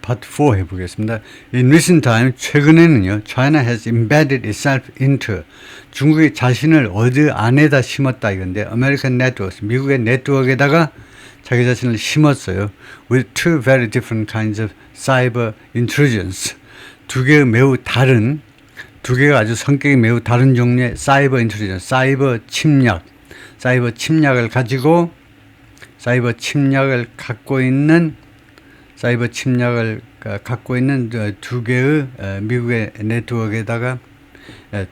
파트 4 해보겠습니다. In recent time, 최근에는요, China has embedded itself into, 중국이 자신을 어디 안에다 심었다 이건데, American networks, 미국의 네트워크에다가 자기 자신을 심었어요. With two very different kinds of cyber intrusions. 두 개의 매우 다른, 두 개가 아주 성격이 매우 다른 종류의 사이버 인트루전, 사이버 침략을 갖고 있는 두 개의 미국의 네트워크에다가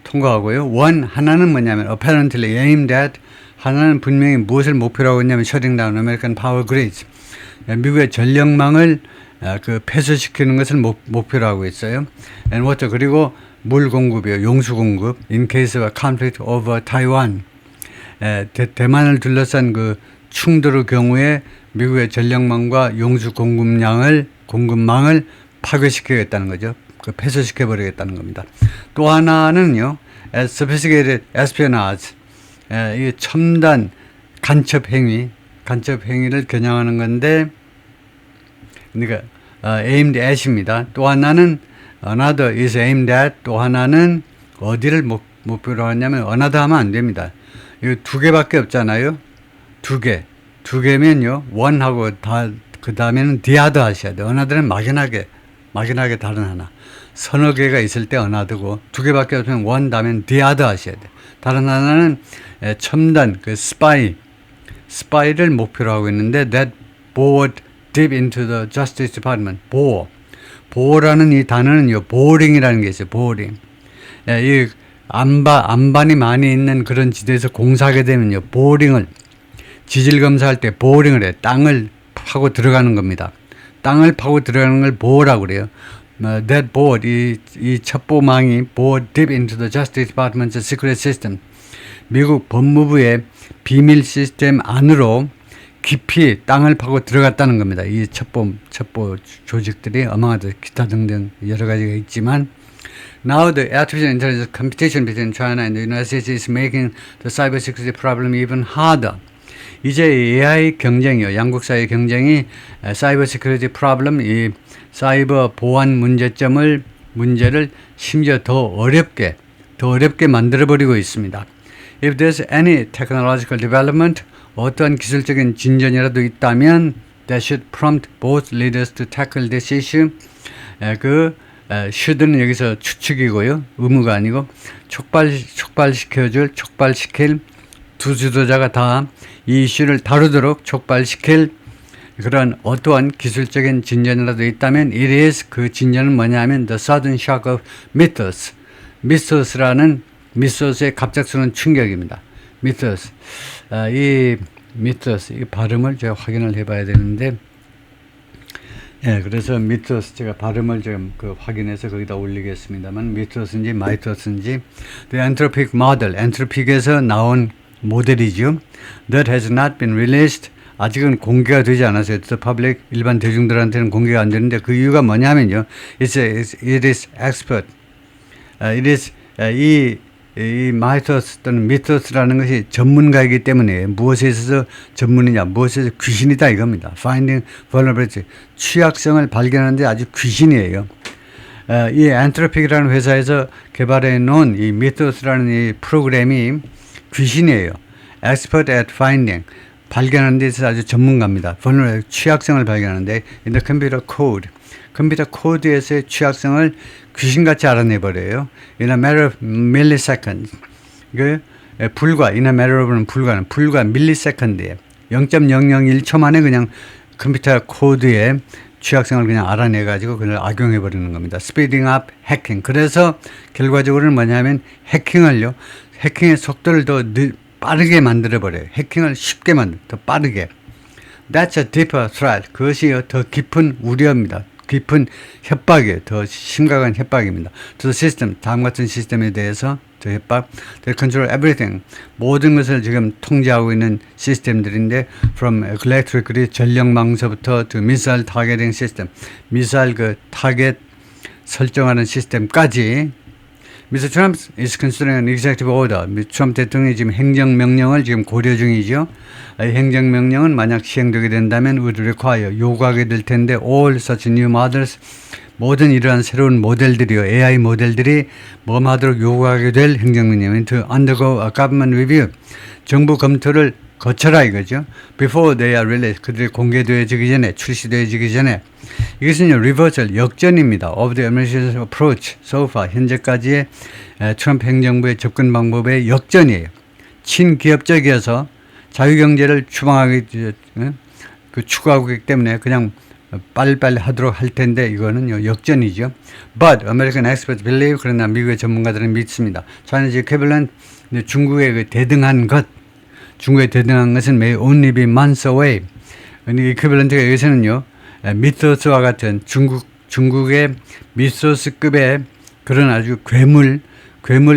통과하고요. 하나는 뭐냐면 apparently aimed at, 하나는 분명히 무엇을 목표로 하고 있냐면 shutting down American power grids, 미국의 전력망을 폐쇄시키는 것을 목표로 하고 있어요. And water, 그리고 물 공급이요, 용수 공급. In case of a conflict over Taiwan, 대만을 둘러싼 그 충돌의 경우에 미국의 전력망과 용수 공급망을 파괴시키겠다는 거죠. 폐쇄시켜버리겠다는 겁니다. 또 하나는요, sophisticated espionage, 이 첨단 간첩 행위를 겨냥하는 건데, 그러니까 aimed at입니다. 또 하나는 another is aimed at, 또 하나는 어디를 목표로 하냐면 another 하면 안 됩니다. 이거 두 개밖에 없잖아요. 두 개면요, one하고 그 다음에는 the other 하셔야 돼요. another는 막연하게 다른 하나. 서너 개가 있을 때 another고, 두 개밖에 없으면 one 다음에는 the other 하셔야 돼요. 다른 하나는 첨단 스파이를 목표로 하고 있는데, that bored deep into the Justice Department. 보어라는 이 단어는요, 보링이라는 게 있어요. 보링. 이 안반이 많이 있는 그런 지대에서 공사하게 되면요, 지질 검사할 때 보링을 해. 땅을 파고 들어가는 겁니다. 땅을 파고 들어가는 걸 보어라고 그래요. That board, 이 첩보망이 bored deep into the Justice Department's secret system. 미국 법무부의 비밀 시스템 안으로 깊이 땅을 파고 들어갔다는 겁니다. 이 첩보 조직들이 어마어마하게 기타 등등 여러 가지가 있지만, now the artificial intelligence competition between China and the United States is making the cybersecurity problem even harder. 이제 AI 경쟁이요, 양국 사이의 경쟁이 사이버 시큐리티 프로블럼, 이 사이버 보안 문제를 심지어 더 어렵게 만들어 버리고 있습니다. If there's any technological development, 어떠한 기술적인 진전이라도 있다면, that should prompt both leaders to tackle this issue. should는 여기서 추측이고요, 의무가 아니고, 촉발시킬 두 지도자가 다 이 이슈를 다루도록 촉발시킬 그런 어떠한 기술적인 진전이라도 있다면, it is, 그 진전은 뭐냐면 the sudden shock of mythos. 미스터스의 갑작스러운 충격입니다. 미스터스. 이 발음을 제가 확인을 해봐야 되는데, 그래서 미스터스 제가 발음을 좀 확인해서 거기다 올리겠습니다만, 미스터스인지 마이터스인지, the anthropic model, 엔트로픽에서 나온 모델이죠. That has not been released. 아직은 공개가 되지 않았어요. The public, 일반 대중들한테는 공개가 안 되는데, 그 이유가 뭐냐면요, it is expert. 이 마이터스 또는 미터스라는 것이 전문가이기 때문에, 무엇에 있어서 전문이냐, 무엇에 있어서 귀신이다 이겁니다. Finding vulnerability, 취약성을 발견하는데 아주 귀신이에요. 이 엔트로픽이라는 회사에서 개발해 놓은 이 미터스라는 이 프로그램이 귀신이에요. Expert at finding, 발견하는 데 있어서 아주 전문가입니다. vulnerability, 취약성을 발견하는데, in the computer code, 컴퓨터 코드에서의 취약성을 귀신같이 알아내버려요. In a matter of milliseconds. in a matter of는 불과 밀리세컨드에 0.001초 만에 그냥 컴퓨터 코드의 취약성을 그냥 알아내가지고 그걸 악용해버리는 겁니다. Speeding up hacking. 그래서 결과적으로는 뭐냐면 해킹의 속도를 더 빠르게 만들어버려요. 해킹을 쉽게 더 빠르게. That's a deeper threat. 그것이 더 깊은 우려입니다. 깊은 협박이에요. 더 심각한 협박입니다. To the system, 다음 같은 시스템에 대해서 더 협박. They control everything. 모든 것을 지금 통제하고 있는 시스템들인데, from electric grid, 전력망서부터 to missile targeting system, 미사일 타겟 설정하는 시스템까지, Mr. Trump is considering an executive order. 트럼프 대통령이 지금 행정명령을 지금 고려 중이죠. 행정명령은 만약 시행되게 된다면 would require 요구하게 될 텐데 all such new models 모든 이러한 새로운 모델들이요 AI 모델들이 뭐하도록 요구하게 될 행정명령은 to undergo a government review 정부 검토를 거쳐라 이거죠. Before they are released 그들이 공개되어지기 전에 출시되어지기 전에 이것은요 reversal 역전입니다. Of the administration's approach so far 현재까지의 트럼프 행정부의 접근 방법의 역전이에요. 친기업적이어서 자유경제를 추구하고 있기 때문에 그냥 빨리빨리 하도록 할 텐데 이거는요 역전이죠. But American experts believe 그러나 미국의 전문가들은 믿습니다. China's equivalent 중국에 대등한 것은 may only be months away. equivalent가 여기서는요 미소스와 같은 중국의 미소스급의 그런 아주 괴물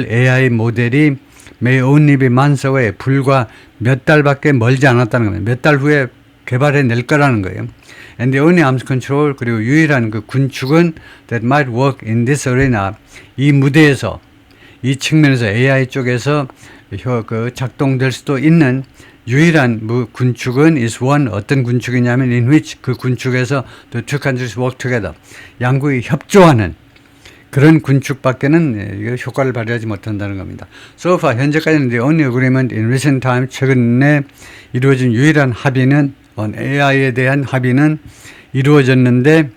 AI 모델이 may only be months away 불과 몇 달밖에 멀지 않았다는 겁니다. 몇 달 후에 개발해 낼 거라는 거예요. And the only arms control 그리고 유일한 그 군축은 that might work in this arena 이 무대에서 이 측면에서 AI 쪽에서 작동될 수도 있는 유일한 군축은 is one 어떤 군축이냐면 in which 그 군축에서 the two countries work together 양국이 협조하는 그런 군축밖에는 효과를 발휘하지 못한다는 겁니다. So far 현재까지는 the only agreement in recent time 최근에 이루어진 유일한 합의는 AI에 대한 합의는 이루어졌는데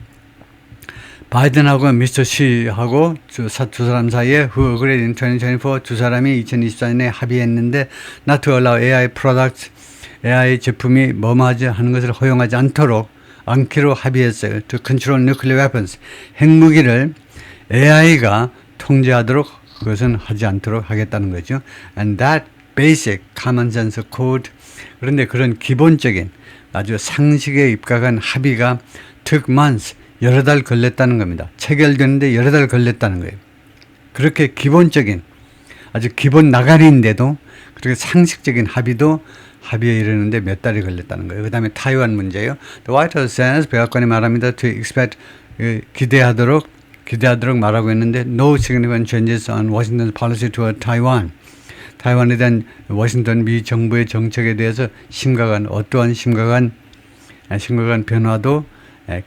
바이든하고 미스터 시하고 두 사람 사이에 who agreed in 2024 두 사람이 2024년에 합의했는데 not to allow AI products AI 제품이 뭐뭐하지 하는 것을 허용하지 않기로 합의했어요. To control nuclear weapons 핵무기를 AI가 통제하도록 그것은 하지 않도록 하겠다는 거죠. And that basic common sense code 그런데 그런 기본적인 아주 상식에 입각한 합의가 took months 여러 달 걸렸다는 겁니다. 체결되는데 여러 달 걸렸다는 거예요. 그렇게 기본적인 아주 기본 나가리인데도 그렇게 상식적인 합의에 이르는데 몇 달이 걸렸다는 거예요. 그 다음에 타이완 문제예요. The White House says 백악관이 말합니다. To expect 기대하도록 말하고 있는데 no significant changes on Washington's policy toward Taiwan. 타이완에 대한 워싱턴 미 정부의 정책에 대해서 어떠한 심각한 변화도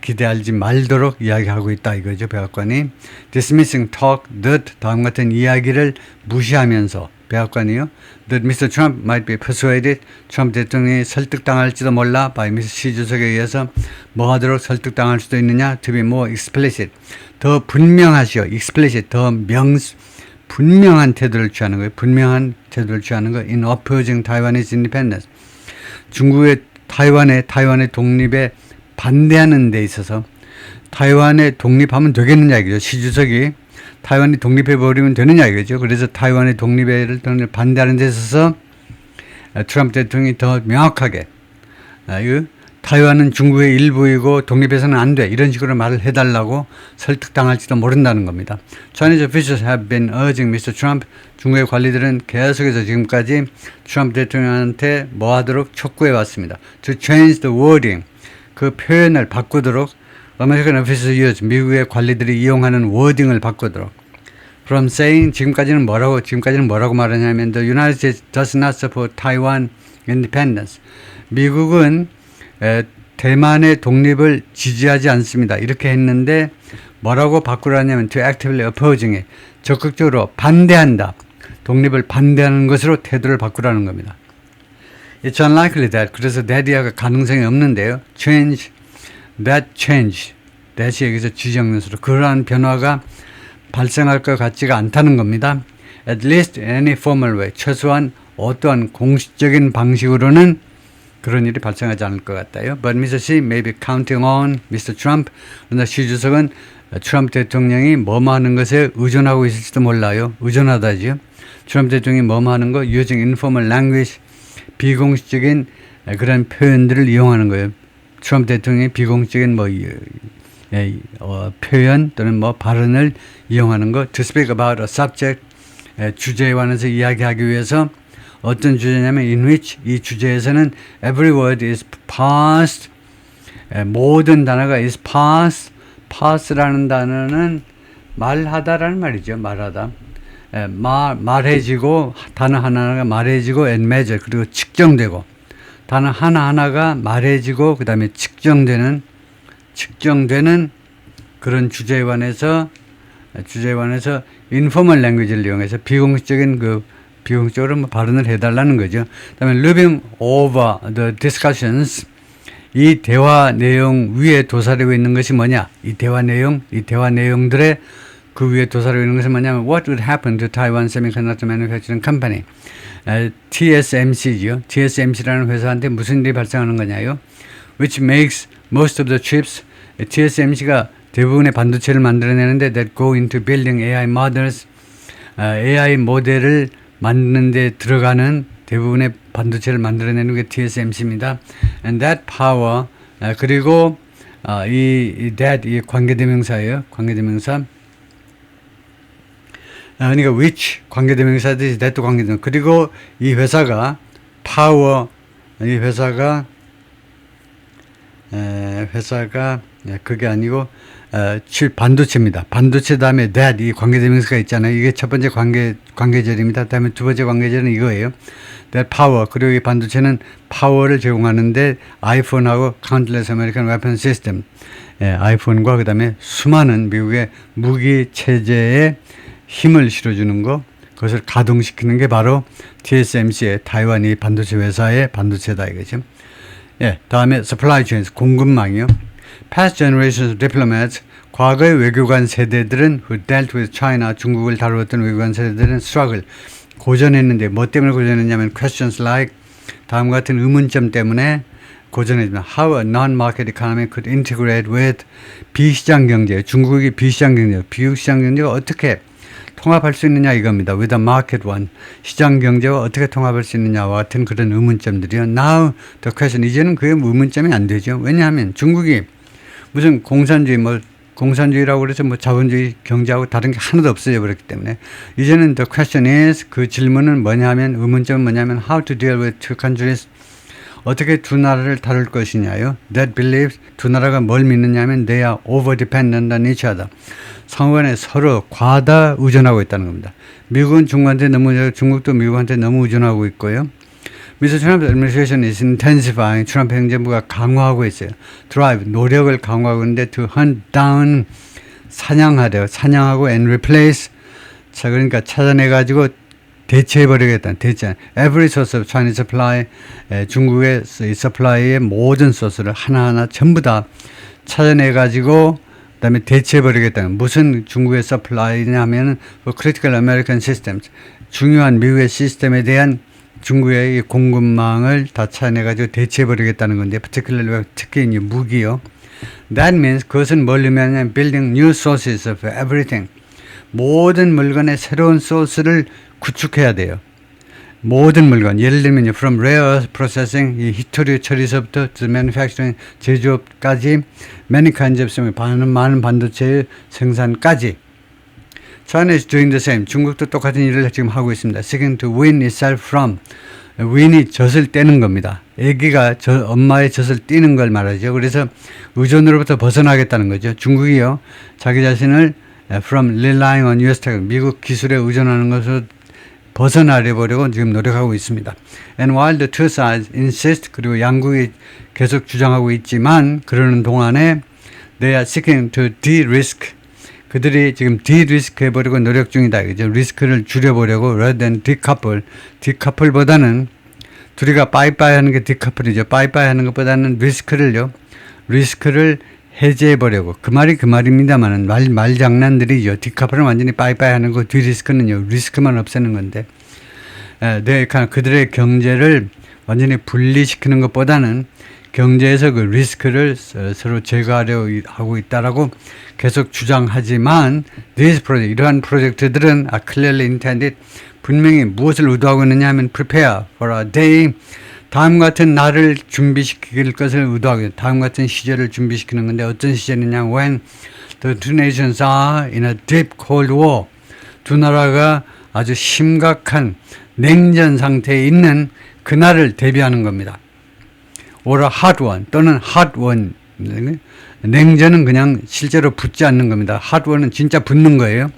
기대하지 말도록 이야기하고 있다 이거죠. 백악관이 dismissing talk that 다음 같은 이야기를 무시하면서 백악관이요. that Mr. Trump might be persuaded 트럼프 대통령이 설득당할지도 몰라 by Mr. 시 주석에 의해서 뭐 하도록 설득당할 수도 있느냐 to be more explicit 더 분명하시오 explicit 더 분명한 태도를 취하는 거예요. 분명한 태도를 취하는 거 in opposing Taiwanese independence 중국의 타이완의 독립에 반대하는 데 있어서 타이완에 독립하면 되겠느냐 이거죠. 시 주석이 타이완이 독립해버리면 되느냐 이거죠. 그래서 타이완의 독립을 반대하는 데 있어서 트럼프 대통령이 더 명확하게 타이완은 중국의 일부이고 독립해서는 안 돼 이런 식으로 말을 해달라고 설득당할지도 모른다는 겁니다. Chinese officials have been urging Mr. Trump 중국의 관리들은 계속해서 지금까지 트럼프 대통령한테 뭐 하도록 촉구해 왔습니다. To change the wording 그 표현을 바꾸도록 American officials use 미국의 관리들이 이용하는 워딩을 바꾸도록 from saying 지금까지는 뭐라고 말하냐면 the United States does not support Taiwan independence 미국은 대만의 독립을 지지하지 않습니다. 이렇게 했는데 뭐라고 바꾸라냐면 to actively opposing 적극적으로 반대한다. 독립을 반대하는 것으로 태도를 바꾸라는 겁니다. It's unlikely that 그래서 that이가 가능성이 없는데요. that이 여기서 지정명수로 그러한 변화가 발생할 것 같지가 않다는 겁니다. At least in any formal way 최소한 어떠한 공식적인 방식으로는 그런 일이 발생하지 않을 것 같아요. But Mr. Xi may be counting on Mr. Trump. 그러나 시 주석은 트럼프 대통령이 뭐뭐 하는 것에 의존하고 있을지도 몰라요. 의존하다지요. 트럼프 대통령이 뭐뭐 하는 거 using informal language 비공식적인 그런 표현들을 이용하는 거예요. 트럼프 대통령이 비공식적인 표현 또는 발언을 이용하는 거. To speak about a subject 주제에 관해서 이야기하기 위해서 어떤 주제냐면 in which 이 주제에서는 every word is parsed 모든 단어가 is parsed parse라는 단어는 말하다라는 말이죠. 말하다 말해지고 단어 하나하나가 말해지고 and measure 그리고 측정되고 단어 하나하나가 말해지고 그 다음에 측정되는 그런 주제에 관해서 informal language를 이용해서 비공식적으로 발언을 해달라는 거죠. 그다음에 living over the discussions 이 대화 내용 위에 도사리고 있는 것이 뭐냐? 이 대화 내용들의 그 위에 도사리고 있는 것은 뭐냐면 What would happen to Taiwan Semiconductor Manufacturing Company? TSMC죠. TSMC라는 회사한테 무슨 일이 발생하는 거냐요? Which makes most of the chips. TSMC가 대부분의 반도체를 만들어내는데 that go into building AI models. AI 모델을 만드는 데 들어가는 대부분의 반도체를 만들어내는 게 TSMC입니다. And that power 그리고 이 관계대명사예요. 관계대명사. 그러니까 which 관계대명사듯이 that도 관계대명사. 그리고 이 회사가 power 이 회사가 그게 아니고 반도체입니다. 반도체 다음에 that 이 관계대명사가 있잖아요. 이게 첫 번째 관계절입니다. 다음에 두 번째 관계절은 이거예요. that power 그리고 이 반도체는 파워를 제공하는데 아이폰하고 countless American weapon system 아이폰과 그 다음에 수많은 미국의 무기 체제에 힘을 실어주는 거 그것을 가동시키는 게 바로 TSMC의 타이완이 반도체 회사의 반도체다 이거죠. 다음에 supply chains 공급망이요. Past generations of diplomats 과거의 외교관 세대들은 who dealt with China 중국을 다루었던 외교관 세대들은 struggle 고전했는데 뭐 때문에 고전했냐면 questions like 다음과 같은 의문점 때문에 고전했지만 how a non-market economy could integrate with 비시장 경제 중국이 비시장 경제 비시장 경제가 어떻게 통합할 수 있느냐 이겁니다. with a market one 시장 경제와 어떻게 통합할 수 있느냐와 같은 그런 의문점들이요. Now the question 이제는 그게 의문점이 안 되죠. 왜냐하면 중국이 무슨 공산주의라고 그래서 자본주의 경제하고 다른 게 하나도 없어져 버렸기 때문에 이제는 the question is 그 질문은 뭐냐면 의문점은 뭐냐면 how to deal with two countries 어떻게 두 나라를 다룰 것이냐요. That believes 두 나라가 뭘 믿느냐면 they are over dependent on each other. 상호간에 서로 과다 의존하고 있다는 겁니다. 미국은 중국한테 중국도 미국한테 너무 의존하고 있고요. Mr. Trump administration is intensifying. 트럼프 행정부가 강화하고 있어요. Drive 노력을 강화하고 있는데 to hunt down 사냥하래요. 사냥하고 and replace 자 그러니까 찾아내가지고 대체해버리겠다는 대체. Every source of Chinese supply 중국의 supply의 모든 소스를 하나하나 전부 다 찾아내가지고 그다음에 대체해버리겠다는 무슨 중국의 supply냐면은 critical American systems 중요한 미국의 시스템에 대한 중국의 공급망을 다 찾아내가지고 대체해버리겠다는 건데, particularly 특히 이제 무기요. That means 그것은 뭘 의미하냐면 building new sources of everything. 모든 물건의 새로운 소스를 구축해야 돼요. 모든 물건, 예를 들면 from rare earth processing, 이 희토류 처리서부터 to manufacturing, 제조업까지 many kinds of 많은 반도체의 생산까지. China is doing the same. 중국도 똑같은 일을 지금 하고 있습니다. Seeking to wean itself from. wean이 젖을 떼는 겁니다. 아기가 엄마의 젖을 떼는 걸 말하죠. 그래서 의존으로부터 벗어나겠다는 거죠. 중국이요. 자기 자신을 from relying on US tech, 미국 기술에 의존하는 것으로 벗어나려고 지금 노력하고 있습니다. And while the two sides insist, 그리고 양국이 계속 주장하고 있지만 그러는 동안에 they are seeking to de-risk. 그들이 지금 de-risk 해버리고 노력 중이다. 그죠? 리스크를 줄여보려고 rather than decouple. decouple보다는 둘이가 빠이빠이 하는 게 decouple이죠. 빠이빠이 하는 것보다는 리스크를 해제해보려고. 그 말이 그 말입니다만은 말 장난들이죠. 디카플은 완전히 빠이빠이 하는 거, 디리스크는요, 리스크만 없애는 건데. 그들의 경제를 완전히 분리시키는 것보다는 경제에서 그 리스크를 서로 제거하려 하고 있다라고 계속 주장하지만, these project, 이러한 프로젝트들은 are clearly intended, 분명히 무엇을 의도하고 있느냐 하면 prepare for a day, 다음 같은 날을 준비시킬 것을 의도하고 다음 같은 시절을 준비시키는 건데, 어떤 시절이냐, when the two nations are in a deep cold war, 두 나라가 아주 심각한 냉전 상태에 있는 그날을 대비하는 겁니다. or a hot one 또는 hot one. 냉전은 그냥 실제로 붙지 않는 겁니다. hot one은 진짜 붙는 거예요.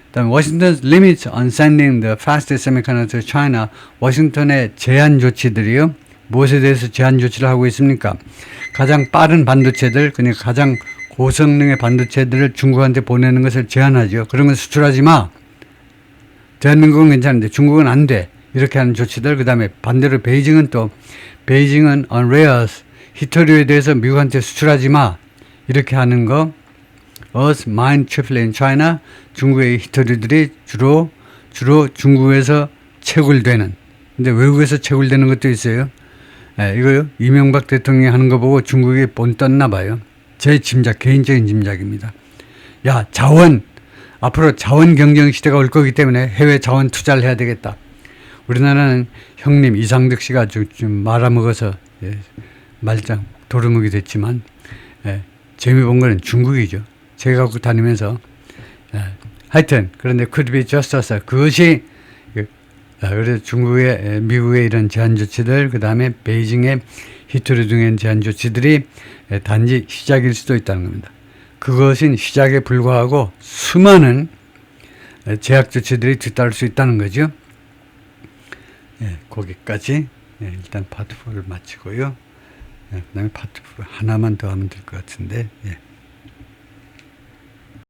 그다음에 Washington's limits on sending the fastest semiconductor to China. 워싱턴의 제한 조치들이요. 무엇에 대해서 제한 조치를 하고 있습니까? 가장 빠른 반도체들, 그러니까 가장 고성능의 반도체들을 중국한테 보내는 것을 제한하죠. 그런 걸 수출하지 마. 대한민국은 괜찮은데 중국은 안 돼. 이렇게 하는 조치들. 그 다음에 반대로 베이징은 on rares, 히토류에 대해서 미국한테 수출하지 마. 이렇게 하는 거. Us mine chiefly in China. 중국의 히토류들이 주로 중국에서 채굴되는. 근데 외국에서 채굴되는 것도 있어요. 이거요. 이명박 대통령이 하는 거 보고 중국이 본 떴나 봐요. 제 짐작, 개인적인 짐작입니다. 야, 앞으로 자원 경쟁 시대가 올 거기 때문에 해외 자원 투자를 해야 되겠다. 우리나라는 형님 이상득 씨가 좀 말아먹어서 말짱 도루묵이 됐지만 재미 본 거는 중국이죠. 제가 갖고 다니면서 하여튼 그런데 could be just us. 그것이 그래서 중국의 미국의 이런 제한 조치들 그 다음에 베이징의 히토류 등의 제한 조치들이 단지 시작일 수도 있다는 겁니다. 그것은 시작에 불과하고 수많은 제약 조치들이 뒤따를 수 있다는 거죠. 거기까지 일단 파트 4를 마치고요. 그 다음에 파트 4 하나만 더 하면 될 것 같은데